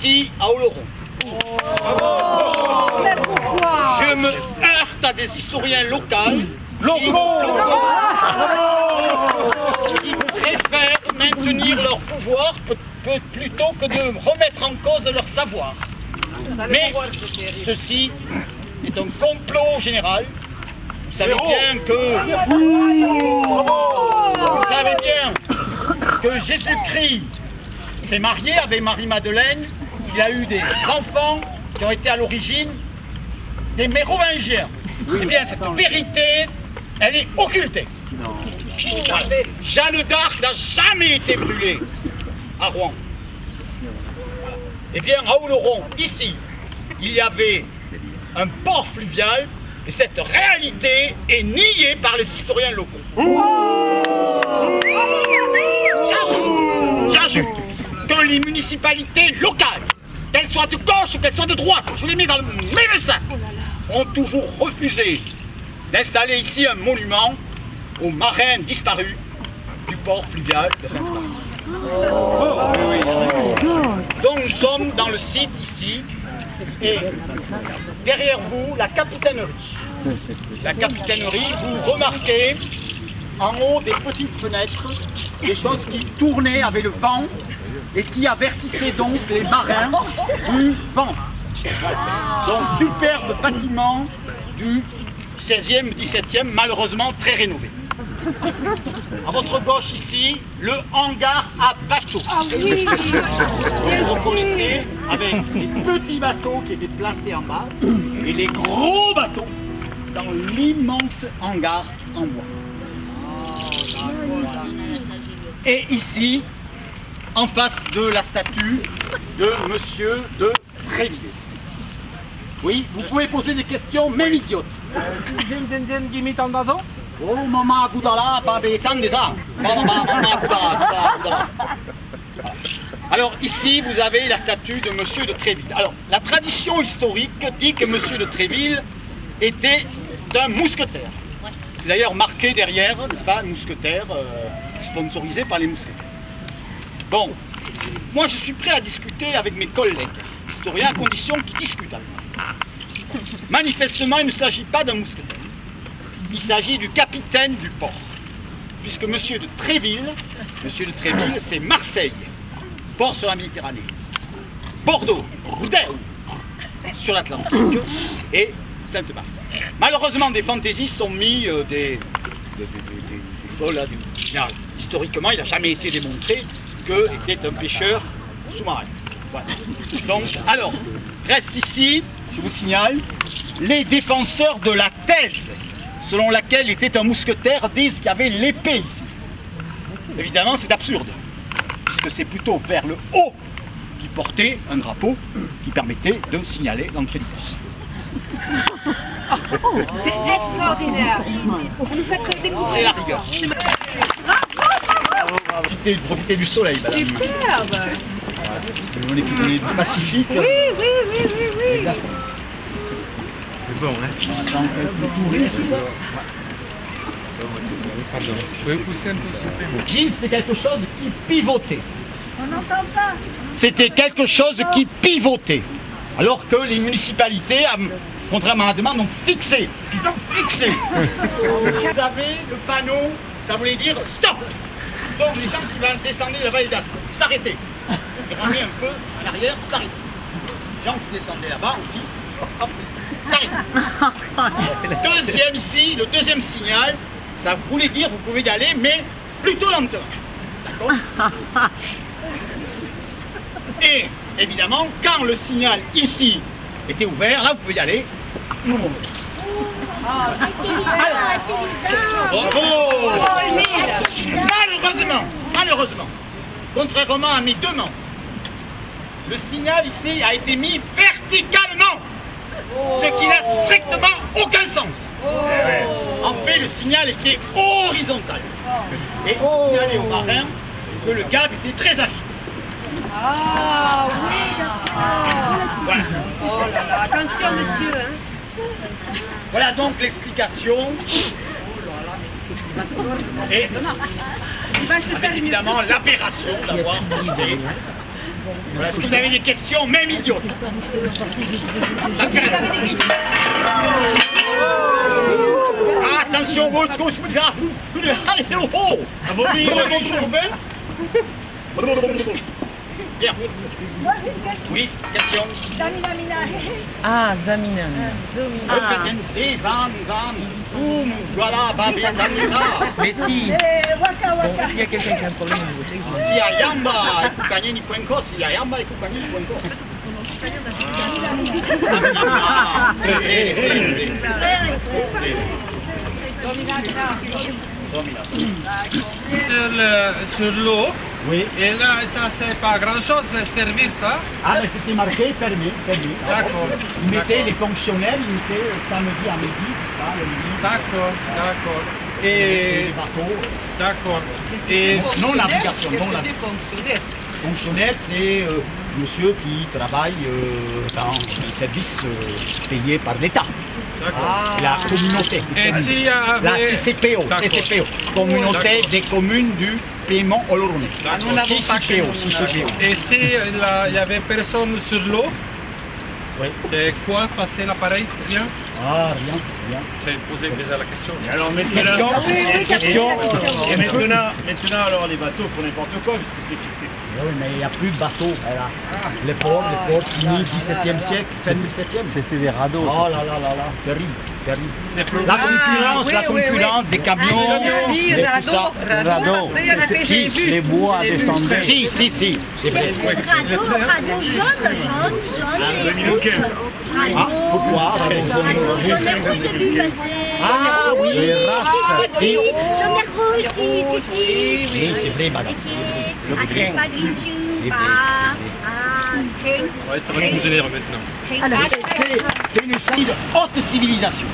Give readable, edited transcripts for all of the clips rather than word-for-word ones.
ici à Oloron. Mais pourquoi? Je me heurte à des historiens locaux qui préfèrent maintenir leur pouvoir plutôt que de remettre en cause leur savoir. Mais ceci est un complot général. Vous savez bien que Jésus-Christ s'est marié avec Marie-Madeleine. Il a eu des enfants qui ont été à l'origine des Mérovingiens. Eh bien, cette vérité, elle est occultée. Voilà. Jeanne d'Arc n'a jamais été brûlée à Rouen. Eh bien, à Oloron, ici, il y avait un port fluvial et cette réalité est niée par les historiens locaux. J'ajoute que les municipalités locales, qu'elles soient de gauche ou qu'elles soient de droite, je les mets dans le même sac, ont toujours refusé d'installer ici un monument aux marins disparus du port fluvial de Sainte-Marie. Donc nous sommes dans le site ici, et derrière vous, la capitainerie. La capitainerie, vous remarquez en haut des petites fenêtres, des choses qui tournaient avec le vent et qui avertissaient donc les marins du vent. Donc superbe bâtiment du 16e, 17e, malheureusement très rénové. À votre gauche ici, le hangar à bateaux. Vous reconnaissez avec les petits bateaux qui étaient placés en bas et les gros bateaux dans l'immense hangar en bois. Et ici, en face de la statue de Monsieur de Tréville. Oui, vous pouvez poser des questions, même idiotes. Oh, maman Goudala, Babétan déjà. Alors ici, vous avez la statue de Monsieur de Tréville. Alors, la tradition historique dit que Monsieur de Tréville était un mousquetaire. C'est d'ailleurs marqué derrière, n'est-ce pas, un mousquetaire sponsorisé par les mousquetaires. Bon, moi je suis prêt à discuter avec mes collègues historiens à condition qu'ils discutent avec moi. Manifestement, il ne s'agit pas d'un mousquetaire. Il s'agit du capitaine du port. Puisque Monsieur de Tréville, c'est Marseille, port sur la Méditerranée. Bordeaux, Bordeaux, sur l'Atlantique, et Sainte-Marie. Malheureusement, des fantaisistes ont mis des faux là. Historiquement, il n'a jamais été démontré qu'il était un pêcheur sous-marin. Voilà. Donc, alors, reste ici, je vous signale, les défenseurs de la thèse selon laquelle il était un mousquetaire disent qu'il y avait l'épée ici. Évidemment, c'est absurde, puisque c'est plutôt vers le haut qu'il portait un drapeau qui permettait de signaler l'entrée du port. C'est extraordinaire. Vous nous faites découvrir. C'est la rigueur. Profiter du soleil, madame. Superbe. On est du Pacifique. Oui. C'est bon, hein? Pardon. Vous pouvez pousser un peu, s'il vous plaît? Jean, c'était quelque chose qui pivotait. On n'entend pas. C'était quelque chose qui pivotait. Alors que les municipalités, contrairement à la demande, ont fixé. Ils ont fixé. Vous avez le panneau, ça voulait dire stop. Donc les gens qui vont descendre la vallée d'Ascq, s'arrêter. Et ramener un peu en arrière, s'arrêter. Les gens qui descendaient là-bas aussi, hop, s'arrêter. Deuxième ici, le deuxième signal, ça voulait dire vous pouvez y aller, mais plutôt lenteur. D'accord? Et évidemment, quand le signal ici était ouvert, là vous pouvez y aller, vous montez. Malheureusement, contrairement à mes demandes, le signal ici a été mis verticalement, ce qui n'a strictement aucun sens. En fait, le signal était horizontal. Et il signalait aux marins que le gab était très agité. Ah oui, Voilà. oh là là, attention monsieur. Hein. Voilà donc l'explication. Et Il va se avec faire évidemment l'aberration d'avoir fixé Voilà, est-ce que vous avez des questions, même idiotes? Ah, attention, vous tous, là. Allez, oh! Bien. Oui, question. Ah, Zamina. C'est Van, voilà, Babi, Zamina. Mais si, bon, s'il y a quelqu'un qui a un problème au niveau technique. Si a Yamba, Kukanye ni Kwenko, si a Yamba, Kukanye ni Kwenko. Sur l'eau. Oui. Et là, ça, c'est pas grand-chose, servir ça. Ah, mais c'était marqué permis. D'accord. Ils mettaient les fonctionnaires, ils mettaient samedi à midi, ça, le midi. D'accord. Les Et bateaux. d'accord. Et Non navigation, non navigation. Fonctionnaire, c'est monsieur qui travaille dans un service payé par l'État. d'accord. La communauté. Et s'il y avait... La CCPO, D'accord. Communauté des communes du paiement Olorone. Nous n'avons pas chez nous. CCPO. Et s'il y avait personne sur l'eau, Oui. et quoi passer l'appareil? Rien? Ah, rien. J'ai posé déjà la question. Alors maintenant, Question. et maintenant, alors les bateaux pour n'importe quoi, puisque c'est fixé. Oui, mais il n'y a plus de bateaux. Voilà. Les ports finis 17e siècle, fin 17e. C'était des radeaux. Oh là, terrible. Des problèmes. La concurrence des camions, de tout ça. Radeaux. Si, Les bois descendaient. si, c'est vrai. Radeau jaune et rouge. Ah, pourquoi? Jaune et rouge début parce que... Ah oui, les races. Si, Jaune et rouge, si. oui, c'est vrai, madame. Ouais, ça va nous énerver maintenant. C'est une chose de haute civilisation,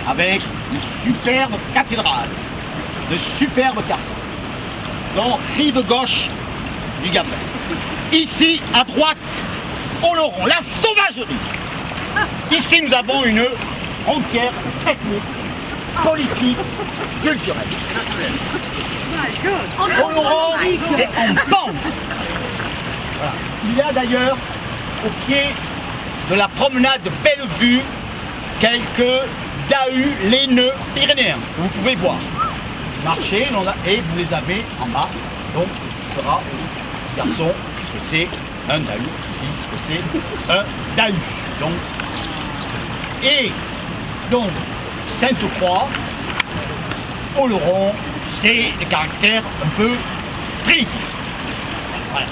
avec une superbe cathédrale, de superbes quartiers, dont rive gauche du Gabès. Ici, à droite, Oloron, la sauvagerie. Ici, nous avons une frontière ethnique, politique, culturelle. Oloron est en pente. Voilà. Il y a d'ailleurs, au pied de la promenade de Bellevue, quelques dahus laineux pyrénéens que vous pouvez voir. Marchez et vous les avez en bas. Donc, ce sera ce garçon ce que c'est un dahu, ce que c'est un dahu. Donc, Sainte-Croix, Oloron, c'est des caractères un peu primitifs. Voilà.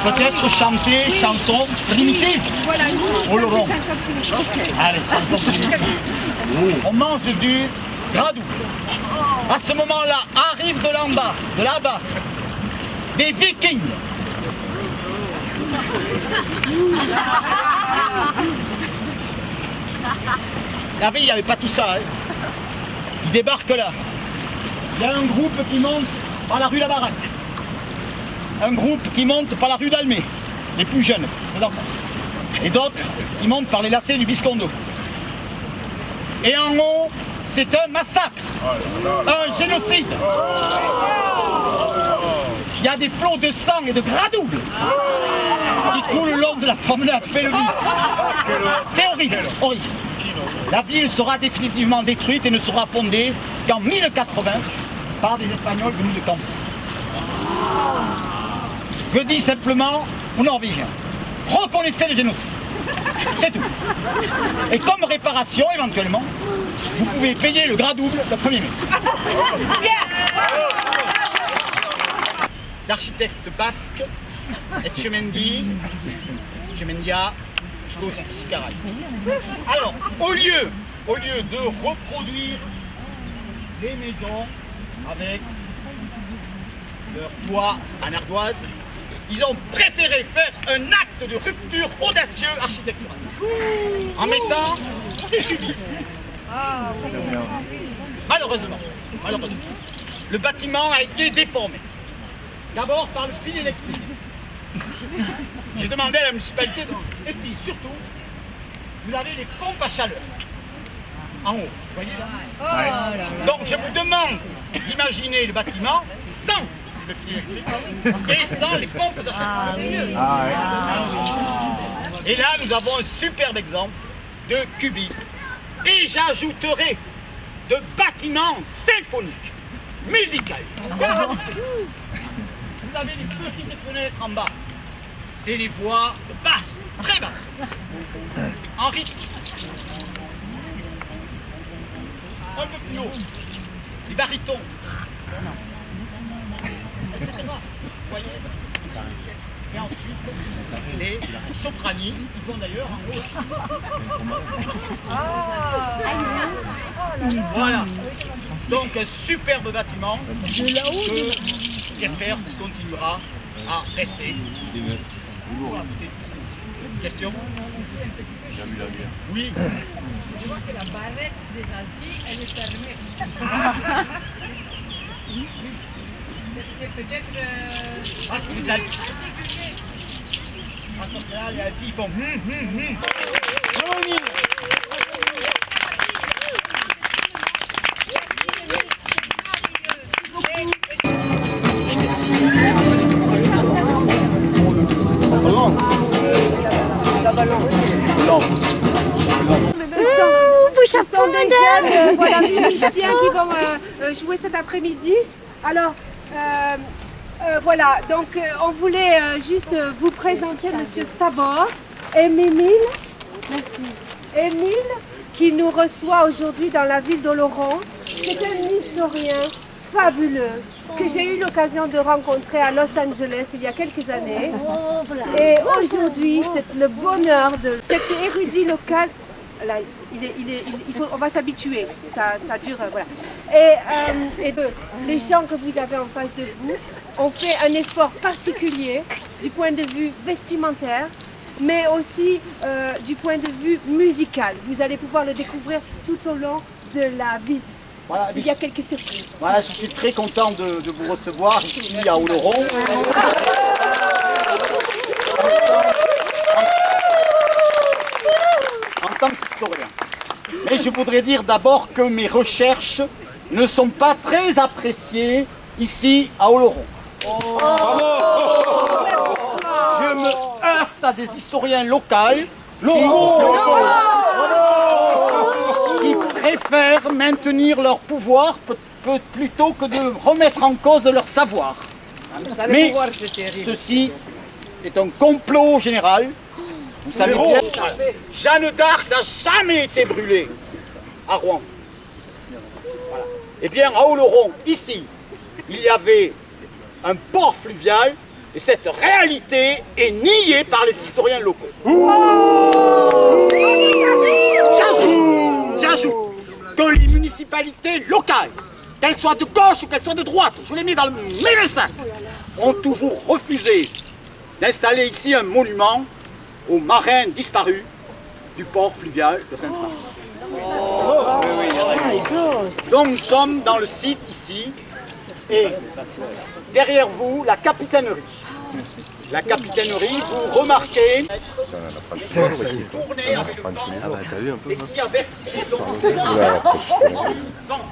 Peut-être chanter chanson primitive. Oloron. Allez, chanson primitive. On mange du gradou. À ce moment-là, arrivent de là-bas, des vikings. La vie, il n'y avait pas tout ça. Hein. Ils débarquent là. Il y a un groupe qui monte par la rue La Baraque. Un groupe qui monte par la rue d'Almé, les plus jeunes, les enfants. Et d'autres qui montent par les lacets du Biscondo. Et en haut, c'est un massacre, un génocide. Il y a des flots de sang et de gradoubles qui coulent le long de la promenade Bellevue. C'est horrible, horrible. La ville sera définitivement détruite et ne sera fondée qu'en 1080 par des Espagnols venus de Campos. Je dis simplement aux Norvégiens, reconnaissez le génocide. C'est tout. Et comme réparation, éventuellement, vous pouvez payer le gras double le 1er mai. L'architecte basque Etxemendia Sicaray. Alors, au lieu de reproduire des maisons avec leur toit en ardoise, ils ont préféré faire un acte de rupture audacieux architectural en mettant des cubistes. Malheureusement, le bâtiment a été déformé. D'abord par le fil électrique. J'ai demandé à la municipalité et puis surtout, vous avez les pompes à chaleur en haut, vous voyez là. Donc je vous demande d'imaginer le bâtiment sans je vais finir avec et sans les pompes à chaleur. Et là, nous avons un superbe exemple de cubisme. Et j'ajouterai de bâtiments symphoniques, musicaux. Vous avez des petites fenêtres en bas. C'est les voix basses, très basses, en rythme. Un peu plus haut, les barytons. Etc. Vous voyez? Et ensuite, les sopranis, qui vont d'ailleurs en haut. Voilà. Donc un superbe bâtiment que j'espère continuera à rester. Question? Oui. Je vois que la barrette des nazis, elle est fermée. C'est peut-être... Ah, c'est les Alpes. Ah, parce que là, les Alpes, ils font Ce sont des jeunes voilà, musiciens qui vont jouer cet après-midi. Alors, voilà, donc on voulait juste vous présenter Monsieur Sabor et Mémile. Merci. Émile, qui nous reçoit aujourd'hui dans la ville d'Oloron. C'est un historien fabuleux que j'ai eu l'occasion de rencontrer à Los Angeles il y a quelques années. Et aujourd'hui, c'est le bonheur de cet érudit local. Là, on va s'habituer, ça dure, voilà. Et les gens que vous avez en face de vous ont fait un effort particulier du point de vue vestimentaire, mais aussi du point de vue musical. Vous allez pouvoir le découvrir tout au long de la visite. Voilà, il y a quelques surprises. Voilà, je suis très content de vous recevoir ici à Oloron. En tant qu'historien. Mais je voudrais dire d'abord que mes recherches ne sont pas très appréciées ici à Oloron. Je me heurte à des historiens locaux qui préfèrent maintenir leur pouvoir plutôt que de remettre en cause leur savoir. Mais ceci est un complot général. Vous savez bien, Jeanne d'Arc n'a jamais été brûlée à Rouen. Voilà. Eh bien, à Oloron, ici, il y avait un port fluvial et cette réalité est niée par les historiens locaux. J'ajoute que les municipalités locales, qu'elles soient de gauche ou qu'elles soient de droite, je les mets dans le même sac, ont toujours refusé d'installer ici un monument aux marins disparus du port fluvial de Sainte-Marie. Donc nous sommes dans le site ici, et derrière vous, la capitainerie. La capitainerie, vous remarquez, tournée avec le vent et qui avertissait donc le vent.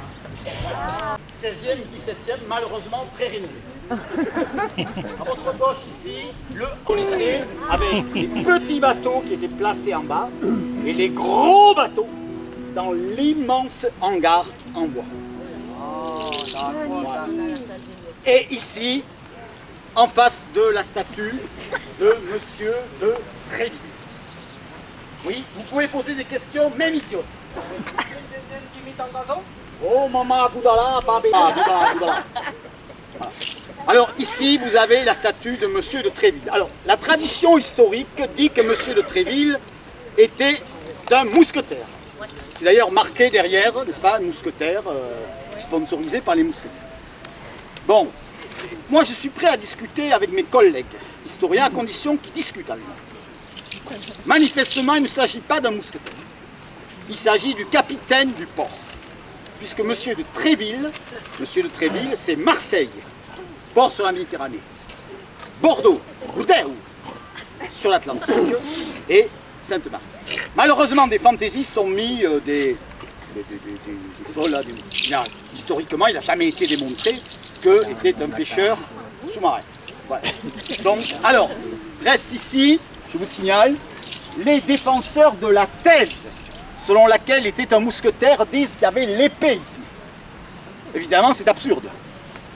16e, 17e, malheureusement très rénové. À votre gauche ici, le lycée avec les petits bateaux qui étaient placés en bas et les gros bateaux dans l'immense hangar en bois. Voilà. Et ici, en face de la statue de Monsieur de Tréville. Oui, vous pouvez poser des questions, même idiotes. Oh, maman, Boudala, babé, Boudala. Alors ici, vous avez la statue de Monsieur de Tréville. Alors, la tradition historique dit que Monsieur de Tréville était un mousquetaire. C'est d'ailleurs marqué derrière, n'est-ce pas, un mousquetaire, sponsorisé par les mousquetaires. Bon, moi je suis prêt à discuter avec mes collègues historiens à condition qu'ils discutent avec moi. Manifestement, il ne s'agit pas d'un mousquetaire. Il s'agit du capitaine du port. Puisque Monsieur de Tréville, c'est Marseille, port sur la Méditerranée, Bordeaux, Bordeaux, sur l'Atlantique, et Sainte-Marie. Malheureusement, des fantaisistes ont mis des historiquement, il n'a jamais été démontré qu'il était un pêcheur sous-marin. Voilà. Donc, alors, reste ici, je vous signale, les défenseurs de la thèse selon laquelle il était un mousquetaire disent qu'il y avait l'épée ici. Évidemment, c'est absurde,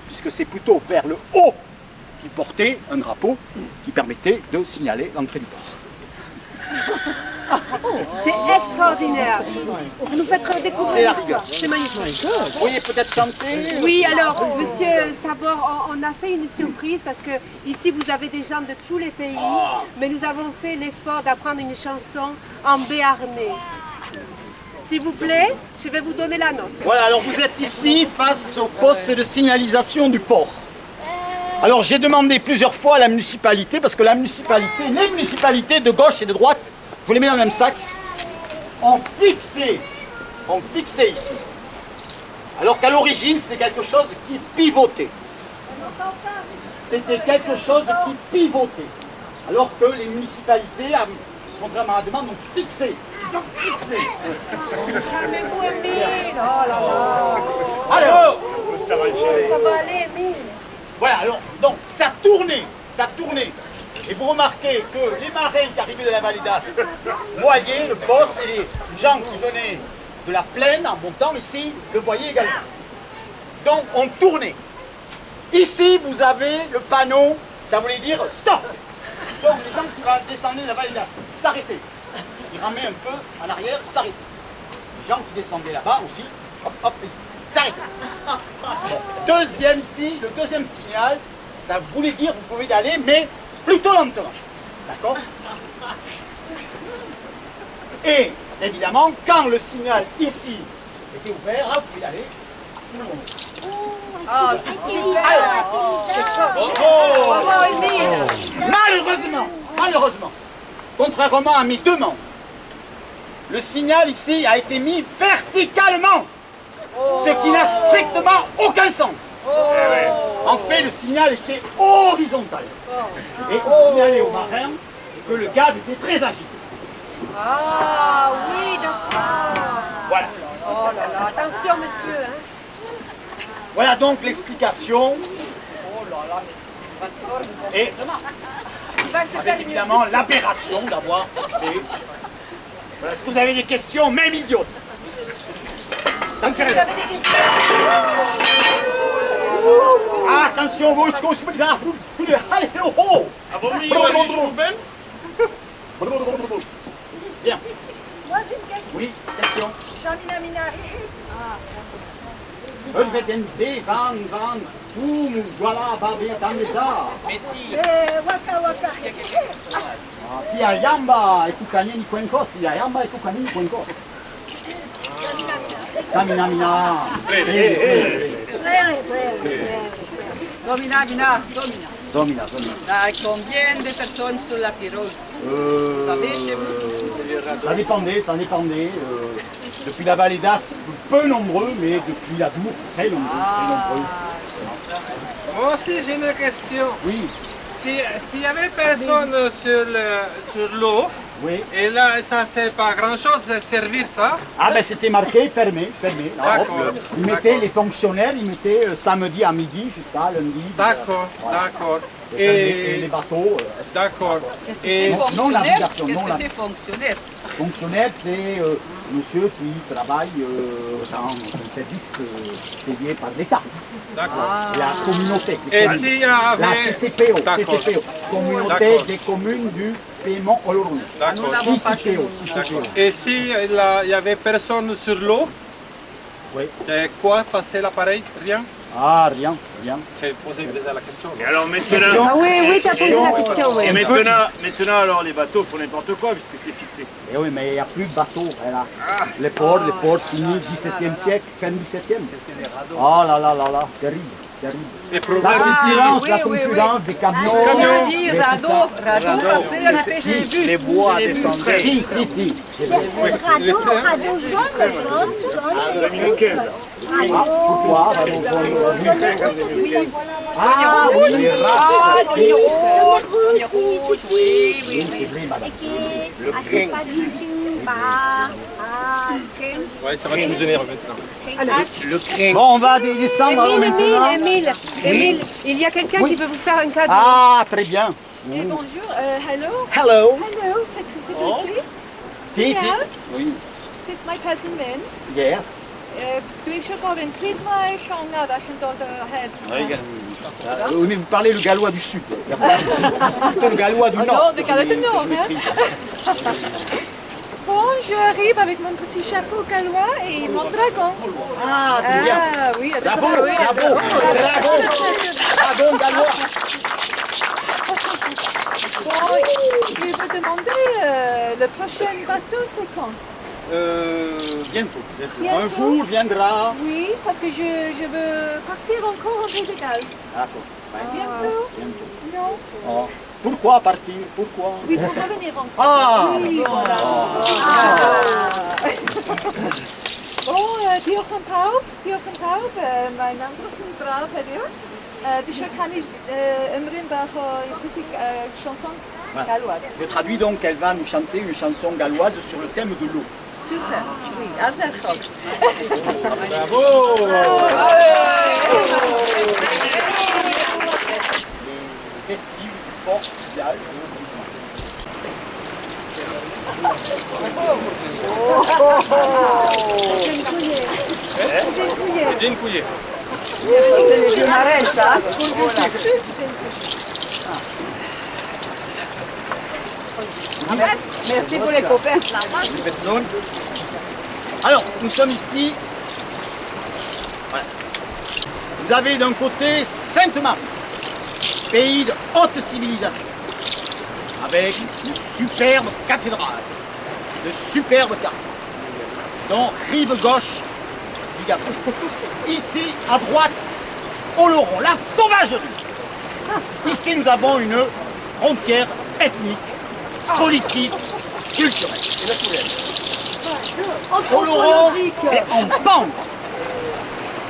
puisque c'est plutôt vers le haut qu'il portait un drapeau qui permettait de signaler l'entrée du port. C'est extraordinaire. Vous nous faites C'est découvrir la l'histoire. C'est magnifique. Vous pourriez peut-être chanter? Oui, alors, monsieur Sabor, on a fait une surprise parce que ici vous avez des gens de tous les pays, mais nous avons fait l'effort d'apprendre une chanson en béarnais. S'il vous plaît, je vais vous donner la note. Voilà, alors vous êtes ici face au poste de signalisation du port. Alors j'ai demandé plusieurs fois à la municipalité, parce que la municipalité, les municipalités de gauche et de droite, vous les mettez dans le même sac, ont fixé ici. Alors qu'à l'origine, c'était quelque chose qui pivotait. C'était quelque chose qui pivotait. Alors que les municipalités, contrairement à la demande, ont fixé. Ils ont fixé. Calmez-vous, Émile. Oh là là. Alors, Ça va le gérer. Ça va aller, Émile. voilà, alors, donc, ça tournait. Et vous remarquez que les marins qui arrivaient de la vallée d'As voyaient le poste et les gens qui venaient de la plaine en montant ici le voyaient également. Donc, on tournait. Ici, vous avez le panneau, ça voulait dire stop. Donc, les gens qui descendaient de la vallée d'As s'arrêtaient. Ils ramaient un peu en arrière, s'arrêtaient. Les gens qui descendaient là-bas aussi, hop, hop, ils s'arrêtaient. Deuxième ici, le deuxième signal, ça voulait dire vous pouvez y aller, mais plutôt lentement. D'accord? Et évidemment, quand le signal ici était ouvert, là, vous pouvez y aller. Oh, c'est super. Bravo, Émile. Malheureusement, contrairement à mes demandes, le signal ici a été mis verticalement, ce qui n'a strictement aucun sens. En fait, le signal était horizontal. Et on signalait aux marins que le gaz était très agité. Ah, oui, d'accord. Voilà. Oh là là, attention, monsieur. Hein. Voilà donc l'explication. Et Il va se faire avec évidemment l'aberration d'avoir fixé. Voilà, est-ce que vous avez des questions, même idiotes? Ah, attention, vous, allez, oh, oh. Bien. Moi j'ai une question. Oui, question. Samina Minari. Ölvedense, van, voilà, babé, tameza. Waka Waka. Si a yamba, ekukanye ni kwenko, si a yamba, ekukanye ni kwenko. Tamina. Domina. Domina. Combien de personnes sur la pirogue? Vous savez chez vous? Ça dépendait. Depuis la vallée d'As, peu nombreux, mais depuis la Dour, très nombreux. Moi aussi j'ai une question. Oui, S'il y avait personne sur l'eau, oui. et là ça c'est pas grand chose de servir ça. Ah ben c'était marqué fermé. Là, hop, D'accord. ils mettaient les fonctionnaires, ils mettaient samedi à midi jusqu'à lundi. D'accord. Et les bateaux. D'accord. Qu'est-ce que Et c'est non, fonctionnaire? navigation, Qu'est-ce non, que c'est fonctionnaire? Fonctionnaire, c'est monsieur qui travaille dans un service payé par l'État, d'accord. la communauté. Et s'il y La avait... CCPO, D'accord. Communauté D'accord. des communes du Piémont Oloron. D'accord. n'avons pas chez CCPO, nous. CCPO. Et s'il y avait personne sur l'eau, Oui. quoi passer l'appareil? Rien? Ah, rien. J'ai posé déjà la question. Et alors maintenant, Ah oui, tu as posé la question, oui. et maintenant alors les bateaux font n'importe quoi puisque c'est fixé. Et oui, mais il n'y a plus de bateaux, hélas. Les ports finis 17e siècle, fin 17e. Oh là, terrible. Les La problèmes concurrence des camions. Ça veut des- dire c'est ça. radeau, passer à la pêche, j'ai vu. Les bois descendaient. Si. Radeau jaune. Ah, pourquoi radeau jaune? Ah oui, les radeaux. Ah, Rouge aussi, petite fille. Oui, oui, oui. Le Ouais, ça va te nous énerver maintenant. Bon, on va descendre alors maintenant. Émile, il y a quelqu'un qui veut vous faire un cadeau. Ah, très bien. Et bonjour, hello. Hello. Hello, c'est Lucy. Si, si. Oui. C'est my cousin Min. Yes. Du eisiau gofyn, pryd mae llong arall yn dod o her? Oui, mais vous parlez le gallois du sud. Plutôt le gallois du nord. non, le gallois du nord, Je hein. maîtrise. Bon, j'arrive avec mon petit chapeau gallois et mon dragon. Ah, très bien. Ah oui, Bravo, oui, bravo, bravo. Dragon gallois. Bon, je veux demander, le prochain bateau, c'est quand? Bientôt. Bientôt. Un jour viendra. Oui, parce que je veux partir encore au Pays de Galles. D'accord. Ouais. Bientôt? Bientôt. Non? Oh. Pourquoi partir? Pourquoi? Oui, pour revenir encore. Ah! Oui, voilà. Bon, diolch yn pawb, mae'n andros yn braf heddiw. Dwi eisiau canu ymryn bach o petit chanson galloise. Je traduis donc qu'elle va nous chanter une chanson galloise sur le thème de l'eau. Super, oui, ardderchog. Bravo! Le festif du Portugal. Dziękuję. C'est les marins, ça. Merci pour les copains. Une personne. Alors, nous sommes ici. Voilà. Vous avez d'un côté Sainte-Marie, pays de haute civilisation, avec une superbe cathédrale, de superbes quartiers, dont rive gauche du Gabon. Ici, à droite, Oloron, la sauvagerie. Ici, nous avons une frontière ethnique, politique, culturelle. Oloron, c'est en pente.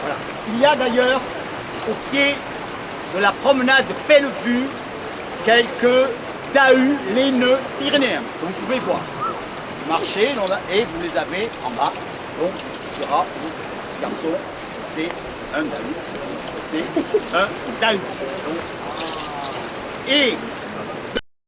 Voilà. Il y a d'ailleurs, au pied de la promenade Bellevue, quelques tahus laineux pyrénéens, que vous pouvez voir. Vous marchez et vous les avez en bas. Donc, il y aura ce garçon, c'est un tahut. C'est un tahut. Et